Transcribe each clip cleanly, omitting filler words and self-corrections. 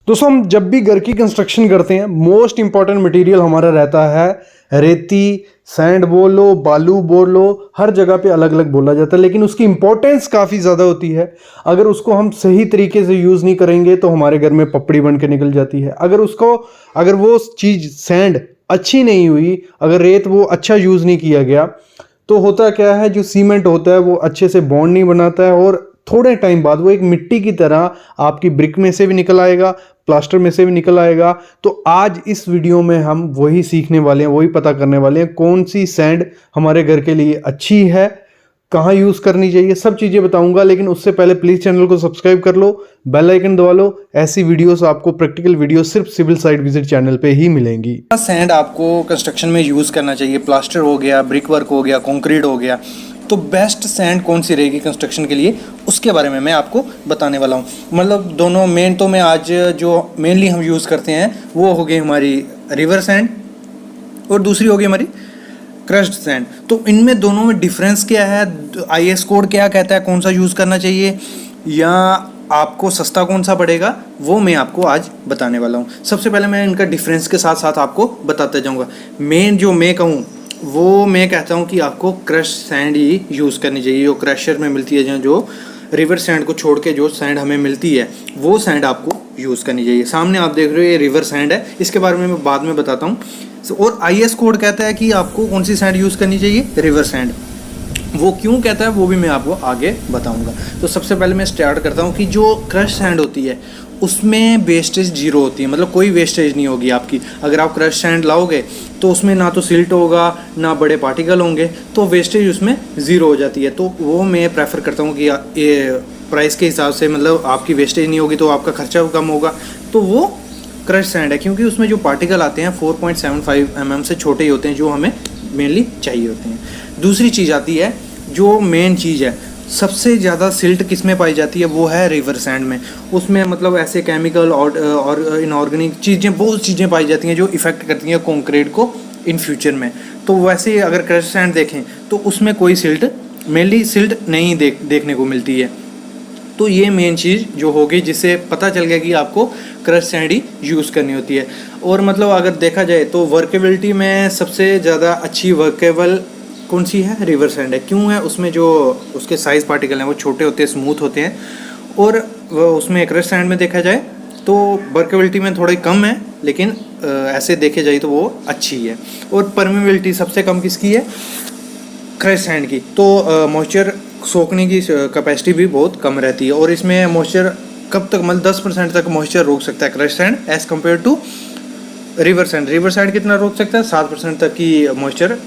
दोस्तों हम जब भी घर की कंस्ट्रक्शन करते हैं मोस्ट इंपॉर्टेंट मटेरियल हमारा रहता है रेती, सैंड बोलो, बालू बोलो, हर जगह पे अलग अलग बोला जाता है, लेकिन उसकी इंपॉर्टेंस काफ़ी ज़्यादा होती है। अगर उसको हम सही तरीके से यूज़ नहीं करेंगे तो हमारे घर में पपड़ी बन के निकल जाती है। अगर वो चीज़ सैंड अच्छी नहीं हुई, अगर रेत वो अच्छा यूज़ नहीं किया गया, तो होता क्या है, जो सीमेंट होता है वो अच्छे से बॉन्ड नहीं बनाता है और थोड़े टाइम बाद वो एक मिट्टी की तरह आपकी ब्रिक में से भी निकल आएगा, प्लास्टर में से भी निकल आएगा। तो आज इस वीडियो में हम वही सीखने वाले हैं, वही पता करने वाले हैं कौन सी सैंड हमारे घर के लिए अच्छी है, कहाँ यूज़ करनी चाहिए, सब चीज़ें बताऊंगा। लेकिन उससे पहले प्लीज़ चैनल को सब्सक्राइब कर लो, बेल आइकन दबा लो। ऐसी वीडियोस आपको, प्रैक्टिकल वीडियो सिर्फ सिविल साइट विजिट चैनल पे ही मिलेंगी। सैंड आपको कंस्ट्रक्शन में यूज़ करना चाहिए। प्लास्टर हो गया, ब्रिक वर्क हो गया, कंक्रीट हो गया, तो बेस्ट सैंड कौन सी रहेगी कंस्ट्रक्शन के लिए, उसके बारे में मैं आपको बताने वाला हूँ। मतलब दोनों मेन तो मैं आज जो मेनली हम यूज़ करते हैं वो हो गई हमारी रिवर सैंड और दूसरी हो गई हमारी क्रश्ड सैंड। तो इनमें दोनों में डिफरेंस क्या है, आईएस कोड क्या कहता है, कौन सा यूज़ करना चाहिए या आपको सस्ता कौन सा पड़ेगा, वो मैं आपको आज बताने वाला हूँ। सबसे पहले मैं इनका डिफरेंस के साथ साथ आपको बताते जाऊँगा। मेन जो मैं कहूँ वो मैं कहता हूँ कि आपको क्रश सैंड ही यूज़ करनी चाहिए, जो क्रशर में मिलती है, जो रिवर सैंड को छोड़ के जो सैंड हमें मिलती है वो सैंड आपको यूज़ करनी चाहिए। सामने आप देख रहे हो ये रिवर सैंड है, इसके बारे में मैं बाद में बताता हूँ। और आईएस कोड कहता है कि आपको कौन सी सैंड यूज़ करनी चाहिए, रिवर सैंड। वो क्यों कहता है वो भी मैं आपको आगे बताऊंगा। तो सबसे पहले मैं स्टार्ट करता हूँ कि जो क्रश सैंड होती है उसमें वेस्टेज जीरो होती है, मतलब कोई वेस्टेज नहीं होगी आपकी। अगर आप क्रश सैंड लाओगे तो उसमें ना तो सिल्ट होगा ना बड़े पार्टिकल होंगे, तो वेस्टेज उसमें ज़ीरो हो जाती है। तो वो मैं प्रेफर करता हूँ कि ये प्राइस के हिसाब से, मतलब आपकी वेस्टेज नहीं होगी तो आपका खर्चा कम होगा, तो वो क्रश सैंड है। क्योंकि उसमें जो पार्टिकल आते हैं 4.75 mm से छोटे ही होते हैं, जो हमें मेनली चाहिए होते हैं। दूसरी चीज़ आती है, जो मेन चीज़ है, सबसे ज़्यादा सिल्ट किस में पाई जाती है, वो है रिवर सैंड में। उसमें मतलब ऐसे केमिकल और इनऑर्गेनिक चीज़ें, बहुत चीज़ें पाई जाती हैं जो इफ़ेक्ट करती हैं कंक्रीट को इन फ्यूचर में। तो वैसे अगर क्रश सैंड देखें तो उसमें कोई सिल्ट, मेनली सिल्ट नहीं देखने को मिलती है। तो ये मेन चीज़ जो होगी, जिससे पता चल गया कि आपको क्रश सैंड ही यूज़ करनी होती है। और मतलब अगर देखा जाए तो वर्केबिलिटी में सबसे ज़्यादा अच्छी वर्केबल कौन सी है, रिवर सैंड है। क्यों है, उसमें जो उसके साइज़ पार्टिकल हैं वो छोटे होते हैं, स्मूथ होते हैं। और उसमें क्रश सैंड में देखा जाए तो वर्केबिलिटी में थोड़ी कम है, लेकिन ऐसे देखे जाए तो वो अच्छी है। और परमेबिलिटी सबसे कम किसकी है, क्रश सैंड की। तो मॉइस्चर सोखने की कैपेसिटी भी बहुत कम रहती है। और इसमें मॉइस्चर कब तक, मतलब 10% तक मॉइस्चर रोक सकता है crush sand, as compare to river sand. River sand कितना रोक सकता है, 7% तक की मॉइस्चर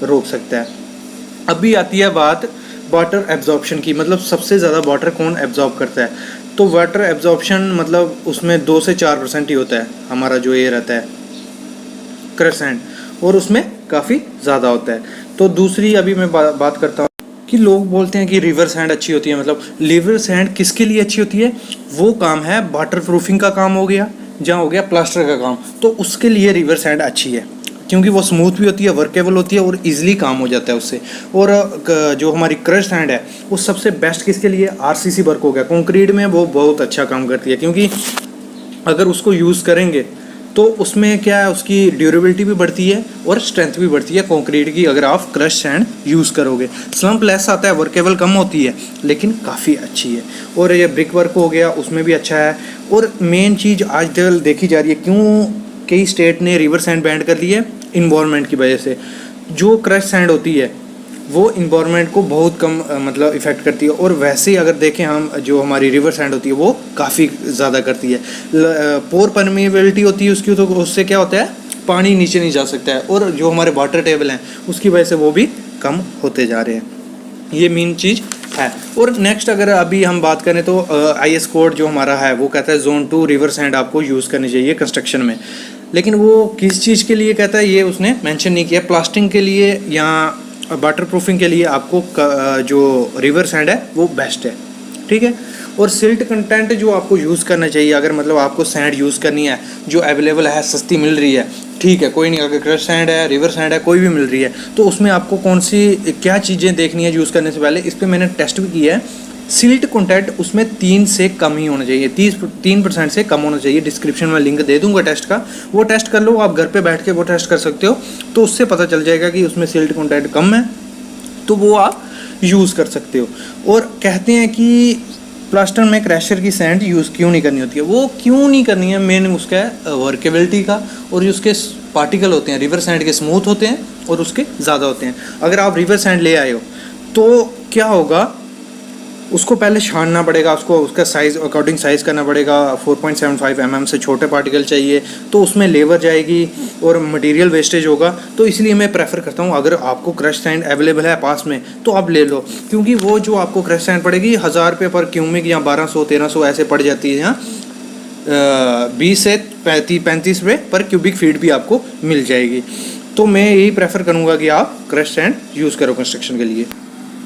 रोक सकता है। अभी आती है बात वाटर एब्जॉर्प्शन की, मतलब सबसे ज़्यादा वाटर कौन एब्जॉर्ब करता है। तो वाटर एब्जॉर्प्शन मतलब उसमें 2 से 4% ही होता है हमारा जो ये रहता है क्रश सैंड, और उसमें काफ़ी ज़्यादा होता है। तो दूसरी अभी मैं बात करता हूँ कि लोग बोलते हैं कि रिवर सैंड अच्छी होती है। मतलब रिवर सैंड किसके लिए अच्छी होती है, वो काम है वाटर प्रूफिंग का काम हो गया, जहाँ हो गया प्लास्टर का काम, तो उसके लिए रिवर सैंड अच्छी है। क्योंकि वो स्मूथ भी होती है, वर्केबल होती है और इजीली काम हो जाता है उससे। और जो हमारी क्रश सैंड है वो सबसे बेस्ट किसके लिए, आरसीसी वर्क हो गया, कंक्रीट में वो बहुत अच्छा काम करती है। क्योंकि अगर उसको यूज़ करेंगे तो उसमें क्या है, उसकी ड्यूरेबिलिटी भी बढ़ती है और स्ट्रेंथ भी बढ़ती है कंक्रीट की, अगर आप क्रश सैंड यूज़ करोगे। स्लम्प लेस आता है, वर्केबल कम होती है, लेकिन काफ़ी अच्छी है। और ये ब्रिक वर्क हो गया, उसमें भी अच्छा है। और मेन चीज़ आजकल देखी जा रही है, क्यों कई स्टेट ने रिवर सैंड बैन कर ली है, इन्वायरमेंट की वजह से। जो क्रश सैंड होती है वो इन्वायरमेंट को बहुत कम मतलब इफ़ेक्ट करती है। और वैसे ही अगर देखें हम, जो हमारी रिवर सैंड होती है वो काफ़ी ज़्यादा करती है। पोर परमेबिलिटी होती है उसकी, तो उससे क्या होता है, पानी नीचे नहीं जा सकता है। और जो हमारे वाटर टेबल हैं उसकी वजह से वो भी कम होते जा रहे हैं। ये मेन चीज़ है। और नेक्स्ट अगर अभी हम बात करें तो आईएस कोड जो हमारा है वो कहता है Zone 2 रिवर सैंड आपको यूज़ करनी चाहिए कंस्ट्रक्शन में। लेकिन वो किस चीज़ के लिए कहता है ये उसने मेंशन नहीं किया। प्लास्टिंग के लिए या वाटर प्रूफिंग के लिए आपको जो रिवर सैंड है वो बेस्ट है, ठीक है। और सिल्ट कंटेंट जो आपको यूज़ करना चाहिए, अगर मतलब आपको सैंड यूज़ करनी है जो अवेलेबल है, सस्ती मिल रही है, ठीक है, कोई नहीं। अगर क्रश सैंड है, रिवर सैंड है, कोई भी मिल रही है, तो उसमें आपको कौन सी क्या चीज़ें देखनी है यूज़ करने से पहले। इस पर मैंने टेस्ट भी किया है सिल्ट कंटेंट उसमें 3 से कम ही होना चाहिए, 3% से कम होना चाहिए। डिस्क्रिप्शन में लिंक दे दूंगा टेस्ट का, वो टेस्ट कर लो, आप घर पे बैठ के वो टेस्ट कर सकते हो, तो उससे पता चल जाएगा कि उसमें सिल्ट कंटेंट कम है, तो वो आप यूज़ कर सकते हो। और कहते हैं कि प्लास्टर में क्रैशर की सैंड यूज़ क्यों नहीं करनी होती है, वो क्यों नहीं करनी है, मेन उसका है वर्केबिलिटी का, और उसके पार्टिकल होते हैं रिवर सैंड के स्मूथ होते हैं और उसके ज़्यादा होते हैं। अगर आप रिवर सैंड ले आए हो तो क्या होगा, उसको पहले छानना पड़ेगा, उसको उसका साइज़ अकॉर्डिंग साइज़ करना पड़ेगा। 4.75 mm से छोटे पार्टिकल चाहिए, तो उसमें लेबर जाएगी और मटेरियल वेस्टेज होगा। तो इसलिए मैं प्रेफर करता हूँ, अगर आपको क्रश सैंड अवेलेबल है पास में तो आप ले लो, क्योंकि वो जो आपको क्रश सैंड पड़ेगी 1000 रुपये पर क्यूमिक या 1200-1300 ऐसे पड़ जाती है। यहाँ 20 से 35 रुपये पर क्यूबिक फीट भी आपको मिल जाएगी। तो मैं यही प्रेफर करूँगा कि आप क्रश सैंड यूज़ करो कंस्ट्रक्शन के लिए।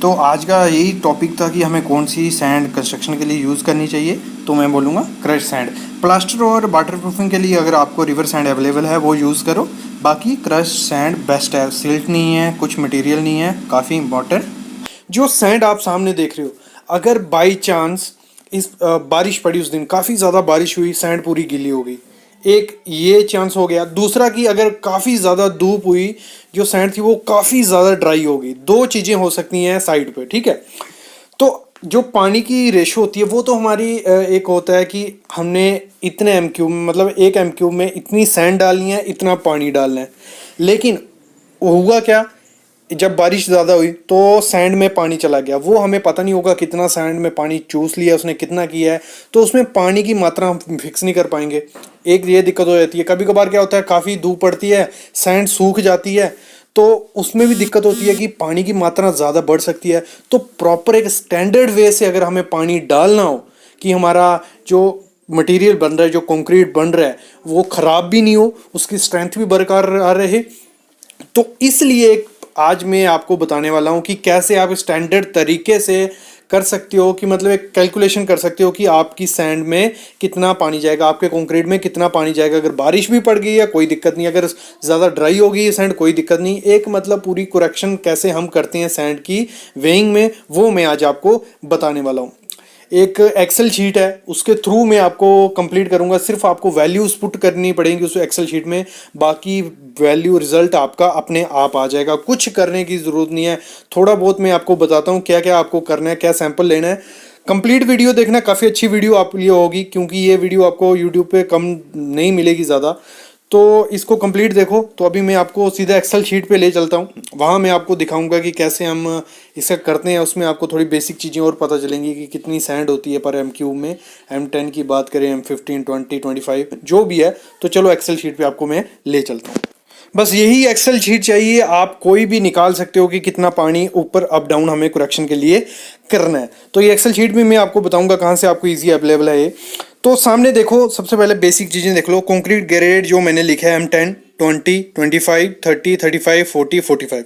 तो आज का यही टॉपिक था कि हमें कौन सी सैंड कंस्ट्रक्शन के लिए यूज़ करनी चाहिए, तो मैं बोलूँगा क्रश सैंड। प्लास्टर और वाटर प्रूफिंग के लिए अगर आपको रिवर सैंड अवेलेबल है वो यूज़ करो, बाकी क्रश सैंड बेस्ट है। सिल्ट नहीं है, कुछ मटेरियल नहीं है, काफ़ी इंपॉर्टेंट। जो सैंड आप सामने देख रहे हो, अगर बाई चांस इस बारिश पड़ी, उस दिन काफ़ी ज़्यादा बारिश हुई, सैंड पूरी गीली हो गई, एक ये चांस हो गया। दूसरा कि अगर काफ़ी ज़्यादा धूप हुई, जो सैंड थी वो काफ़ी ज़्यादा ड्राई हो गई। 2 चीज़ें हो सकती हैं साइड पे, ठीक है। तो जो पानी की रेशो होती है वो तो हमारी एक होता है कि हमने इतने एम क्यूब, मतलब 1 एम क्यूब में इतनी सैंड डालनी है, इतना पानी डालना है। लेकिन हुआ क्या, जब बारिश ज़्यादा हुई तो सैंड में पानी चला गया, वो हमें पता नहीं होगा कितना सैंड में पानी चूस लिया उसने, कितना किया है, तो उसमें पानी की मात्रा हम फिक्स नहीं कर पाएंगे। एक ये दिक्कत हो जाती है। कभी कभार क्या होता है, काफ़ी धूप पड़ती है, सैंड सूख जाती है, तो उसमें भी दिक्कत होती है कि पानी की मात्रा ज़्यादा बढ़ सकती है। तो प्रॉपर एक स्टैंडर्ड वे से अगर हमें पानी डालना हो कि हमारा जो मटेरियल बन रहा है, जो कंक्रीट बन रहा है, वो ख़राब भी नहीं हो, उसकी स्ट्रेंथ भी बरकरार रहे, तो इसलिए आज मैं आपको बताने वाला हूँ कि कैसे आप स्टैंडर्ड तरीके से कर सकते हो, कि मतलब एक कैलकुलेशन कर सकते हो कि आपकी सैंड में कितना पानी जाएगा, आपके कंक्रीट में कितना पानी जाएगा। अगर बारिश भी पड़ गई है कोई दिक्कत नहीं, अगर ज़्यादा ड्राई हो गई है सैंड कोई दिक्कत नहीं। एक मतलब पूरी करेक्शन कैसे हम करते हैं सैंड की वेइंग में, वो मैं आज आपको बताने वाला हूँ। एक एक्सेल शीट है, उसके थ्रू मैं आपको कंप्लीट करूंगा। सिर्फ आपको वैल्यूज़ पुट करनी पड़ेंगी उस एक्सेल शीट में, बाकी वैल्यू रिजल्ट आपका अपने आप आ जाएगा, कुछ करने की ज़रूरत नहीं है। थोड़ा बहुत मैं आपको बताता हूँ क्या क्या आपको करना है, क्या सैंपल लेना है। कंप्लीट वीडियो देखना, काफ़ी अच्छी वीडियो आप लिए होगी, क्योंकि ये वीडियो आपको यूट्यूब पे कम नहीं मिलेगी ज़्यादा, तो इसको कंप्लीट देखो। तो अभी मैं आपको सीधा एक्सेल शीट पे ले चलता हूँ, वहाँ मैं आपको दिखाऊंगा कि कैसे हम इसे करते हैं। उसमें आपको थोड़ी बेसिक चीज़ें और पता चलेंगी कि कितनी सैंड होती है पर एम क्यूब में, M10 की बात करें, M15, 20, 25 जो भी है। तो चलो एक्सेल शीट पे आपको मैं ले चलता हूँ। बस यही एक्सेल शीट चाहिए, आप कोई भी निकाल सकते हो कि कितना पानी ऊपर अप डाउन हमें करेक्शन के लिए करना है। तो ये एक्सेल शीट भी मैं आपको बताऊंगा कहाँ से आपको इजी अवेलेबल है ये। तो सामने देखो, सबसे पहले बेसिक चीज़ें देख लो। कंक्रीट ग्रेड जो मैंने लिखा है M10, 20, 25, 30, 35, 40, 45।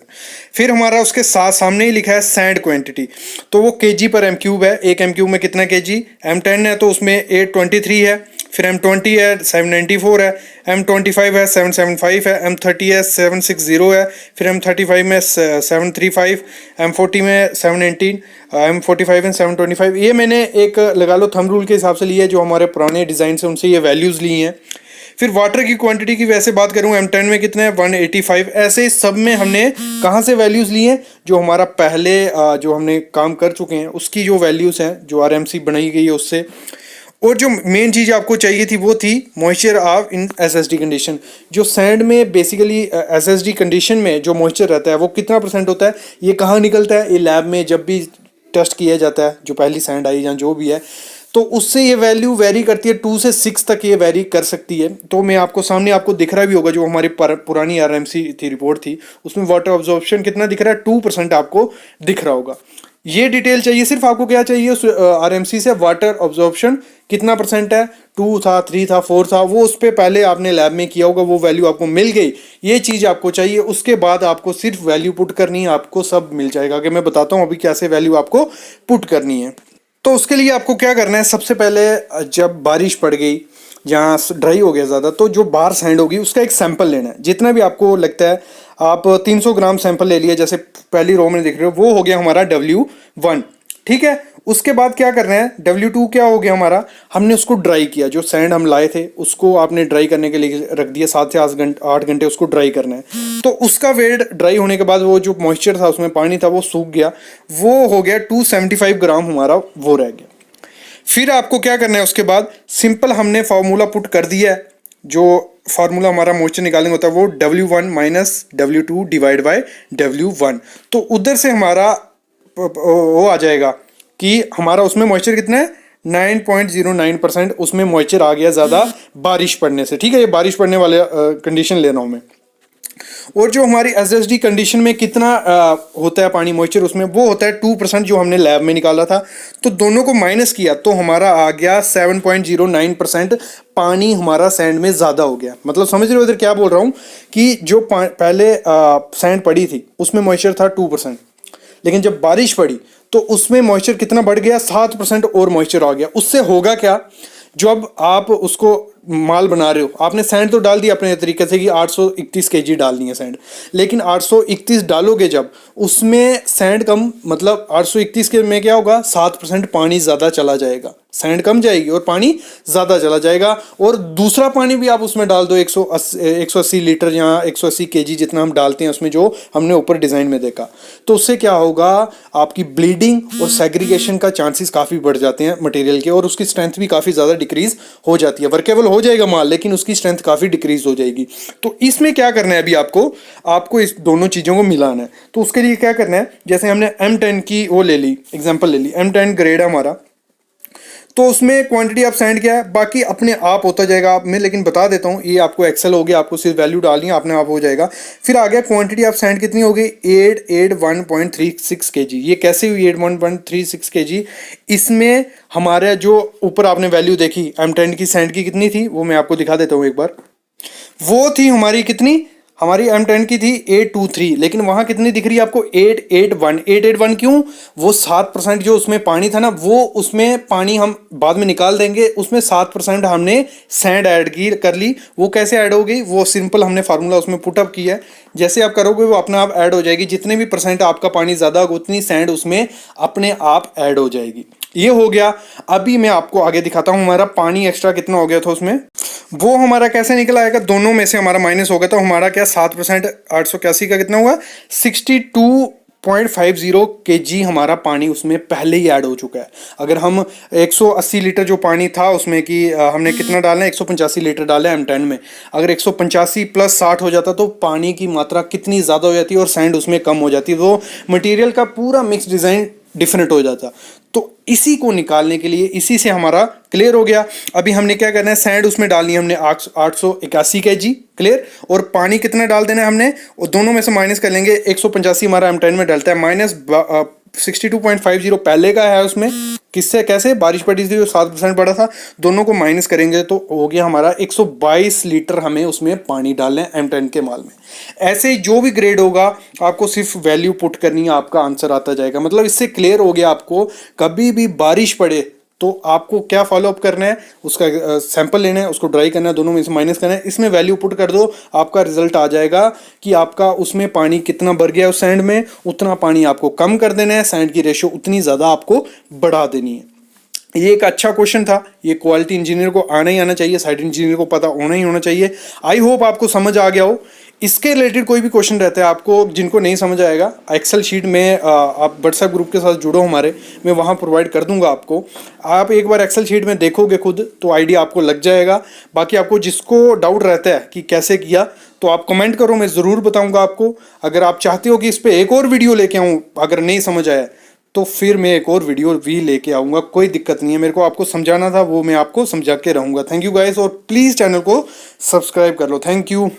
फिर हमारा उसके साथ सामने ही लिखा है सैंड क्वांटिटी, तो वो केजी पर एम क्यूब है। 1 एम क्यूब में कितना केजी, M10 है तो उसमें 823 है, फिर M20 है 794 है, M25 है 775 है, M30 है 760 है, फिर M35 में 735, M40 में 718, M45 में 725। ये मैंने एक लगा लो थंब रूल के हिसाब से लिया है, जो हमारे पुराने डिज़ाइन से उनसे ये वैल्यूज़ ली हैं। फिर वाटर की क्वांटिटी की वैसे बात करूँ, M10 में कितने हैं 185। ऐसे सब में हमने कहाँ से वैल्यूज़ ली हैं, जो हमारा पहले जो हमने काम कर चुके हैं उसकी जो वैल्यूज़ हैं, जो RMC बनाई गई है उससे। और जो मेन चीज़ आपको चाहिए थी वो थी moisture of in SSD condition. जो सैंड में बेसिकली SSD कंडीशन में जो मॉइस्चर रहता है वो कितना % होता है, ये कहाँ निकलता है, ये लैब में जब भी टेस्ट किया जाता है, जो पहली सैंड आई या जो भी है, तो उससे ये वैल्यू वेरी करती है। 2 से 6 तक ये वेरी कर सकती है। तो मैं आपको सामने आपको दिख रहा भी होगा, जो हमारी पुरानी RMC थी, रिपोर्ट थी, उसमें वाटर ऑब्जॉर्प्शन कितना दिख रहा है, 2% आपको दिख रहा होगा। ये डिटेल चाहिए, सिर्फ आपको क्या चाहिए उस RMC से, वाटर ऑब्जॉर्प्शन कितना % है, 2 था, 3 था, 4 था, वो उस पर पहले आपने लैब में किया होगा, वो वैल्यू आपको मिल गई। ये चीज़ आपको चाहिए, उसके बाद आपको सिर्फ वैल्यू पुट करनी है, आपको सब मिल जाएगा। कि मैं बताता हूँ अभी कैसे वैल्यू आपको पुट करनी है। तो उसके लिए आपको क्या करना है, सबसे पहले जब बारिश पड़ गई, जहाँ ड्राई हो गया ज़्यादा, तो जो बाहर सैंड होगी उसका एक सैंपल लेना है, जितना भी आपको लगता है। आप 300 ग्राम सैंपल ले लिया, जैसे पहली रो में दिख रहे हो, वो हो गया हमारा W1, ठीक है। उसके बाद क्या करना है, W2 क्या हो गया हमारा, हमने उसको ड्राई किया, जो सैंड हम लाए थे उसको आपने ड्राई करने के लिए रख दिया, 7 से 8 घंटे उसको ड्राई करना है। तो उसका वेट ड्राई होने के बाद वो जो मॉइस्चर था उसमें पानी था वो सूख गया, वो हो गया 275 ग्राम हमारा वो रह गया। फिर आपको क्या करना है, उसके बाद सिंपल हमने फार्मूला पुट कर दिया है, जो फार्मूला हमारा मॉइस्चर निकालने होता है वो W1 minus W2 divide by W1। तो उधर से हमारा वो आ जाएगा कि हमारा उसमें मॉइस्चर कितना है, 9.09% उसमें मॉइस्चर आ गया ज़्यादा बारिश पड़ने से। ठीक है, ये बारिश पड़ने वाले कंडीशन ले रहा हूँ मैं। और जो हमारी SSD कंडीशन में कितना होता है पानी मॉइस्चर, उसमें वो होता है 2% जो हमने लैब में निकाला था। तो दोनों को माइनस किया तो हमारा आ गया 7.09% पानी हमारा सैंड में ज़्यादा हो गया। मतलब समझ रहे हो इधर क्या बोल रहा हूँ कि जो पहले सैंड पड़ी थी उसमें मॉइस्चर था 2%, लेकिन जब बारिश पड़ी तो उसमें मॉइस्चर कितना बढ़ गया, 7% और मॉइस्चर आ गया। उससे होगा क्या, जब आप उसको माल बना रहे हो, आपने सैंड तो डाल दिया अपने तरीके से कि 831 केजी डालनी है सैंड, लेकिन 831 डालोगे जब उसमें सैंड कम, मतलब 831 के में क्या होगा, 7% पानी ज़्यादा चला जाएगा, सैंड कम जाएगी और पानी ज़्यादा चला जाएगा। और दूसरा पानी भी आप उसमें डाल दो 180 लीटर या 180 केजी जितना हम डालते हैं उसमें, जो हमने ऊपर डिज़ाइन में देखा, तो उससे क्या होगा, आपकी ब्लीडिंग और सेग्रीगेशन का चांसेस काफ़ी बढ़ जाते हैं मटेरियल के, और उसकी स्ट्रेंथ भी काफ़ी ज़्यादा डिक्रीज हो जाती है। वर्केबल हो जाएगा माल, लेकिन उसकी स्ट्रेंथ काफ़ी डिक्रीज हो जाएगी। तो इसमें क्या करना है, अभी आपको इस दोनों चीज़ों को मिलाना है। तो उसके लिए क्या करना है, जैसे हमने M10 की वो ले ली, एग्जाम्पल ले ली, M10 ग्रेड है हमारा, तो उसमें क्वांटिटी ऑफ सैंड क्या है, बाकी अपने आप होता जाएगा। आप मैं लेकिन बता देता हूँ, ये आपको एक्सेल हो गया, आपको सिर्फ वैल्यू डालनी है, अपने आप हो जाएगा। फिर आ गया क्वांटिटी ऑफ सैंड कितनी हो गई, 881.36 kg। ये कैसे हुई 881.36 kg, इसमें हमारा जो ऊपर आपने वैल्यू देखी M10 की सैंड की कितनी थी, वो मैं आपको दिखा देता हूँ एक बार। वो थी हमारी कितनी, हमारी M10 की थी 823, लेकिन वहाँ कितनी दिख रही है आपको, 881 क्यों, वो 7% जो उसमें पानी था ना, वो उसमें पानी हम बाद में निकाल देंगे, उसमें 7% हमने सैंड ऐड की कर ली। वो कैसे ऐड हो गई, वो सिंपल हमने फार्मूला उसमें पुटअप किया है, जैसे आप करोगे वो अपने आप ऐड हो जाएगी। जितने भी परसेंट आपका पानी ज़्यादा होगा उतनी सैंड उसमें अपने आप ऐड हो जाएगी। ये हो गया। अभी मैं आपको आगे दिखाता हूँ हमारा पानी एक्स्ट्रा कितना हो गया था उसमें, वो हमारा कैसे निकल आएगा, दोनों में से हमारा माइनस हो गया, तो हमारा क्या 7%, 881 का कितना हुआ, 62.50 kg हमारा पानी उसमें पहले ही ऐड हो चुका है। अगर हम 180 लीटर जो पानी था उसमें कि हमने कितना डालना है, 185 लीटर डाला है M10 में, अगर 185 + 60 हो जाता तो पानी की मात्रा कितनी ज़्यादा हो जाती है और सैंड उसमें कम हो जाती है, तो मटेरियल का पूरा मिक्स डिज़ाइन डिफरेंट हो जाता। तो इसी को निकालने के लिए, इसी से हमारा क्लियर हो गया। अभी हमने क्या करना है, सैंड उसमें डालनी है हमने 881 kg, क्लियर, और पानी कितना डाल देना है हमने, और दोनों में से माइनस कर लेंगे। 185 हमारा M10 में डलता है, माइनस 62.50 पहले का है उसमें, किससे कैसे, बारिश पड़ी थी, 7% पड़ा था, दोनों को माइनस करेंगे तो हो गया हमारा 122 लीटर हमें उसमें पानी डालना है M10 के माल में। ऐसे जो भी ग्रेड होगा आपको सिर्फ वैल्यू पुट करनी है, आपका आंसर आता जाएगा। मतलब इससे क्लियर हो गया, आपको कभी भी बारिश पड़े तो आपको क्या फॉलो अप करना है, उसका सैंपल लेना है, उसको ड्राई करना है, दोनों में से माइनस करना है, इसमें वैल्यू पुट कर दो, आपका रिजल्ट आ जाएगा कि आपका उसमें पानी कितना भर गया उस सैंड में, उतना पानी आपको कम कर देना है, सैंड की रेशियो उतनी ज़्यादा आपको बढ़ा देनी है। ये एक अच्छा क्वेश्चन था, ये क्वालिटी इंजीनियर को आना ही आना चाहिए, साइट इंजीनियर को पता होना ही होना चाहिए। आई होप आपको समझ आ गया हो। इसके रिलेटेड कोई भी क्वेश्चन रहता है आपको जिनको नहीं समझ आएगा, एक्सेल शीट में आप व्हाट्सएप ग्रुप के साथ जुड़ो हमारे, मैं वहाँ प्रोवाइड कर दूंगा आपको। आप एक बार एक्सेल शीट में देखोगे खुद तो आइडिया आपको लग जाएगा। बाकी आपको जिसको डाउट रहता है कि कैसे किया तो आप कमेंट करो, मैं ज़रूर बताऊँगा आपको। अगर आप चाहते हो कि इस पर एक और वीडियो लेके आऊँ, अगर नहीं समझ आया तो फिर मैं एक और वीडियो भी लेके आऊँगा, कोई दिक्कत नहीं है। मेरे को आपको समझाना था वो मैं आपको समझा के रहूँगा। थैंक यू गाइस, और प्लीज़ चैनल को सब्सक्राइब कर लो। Thank you.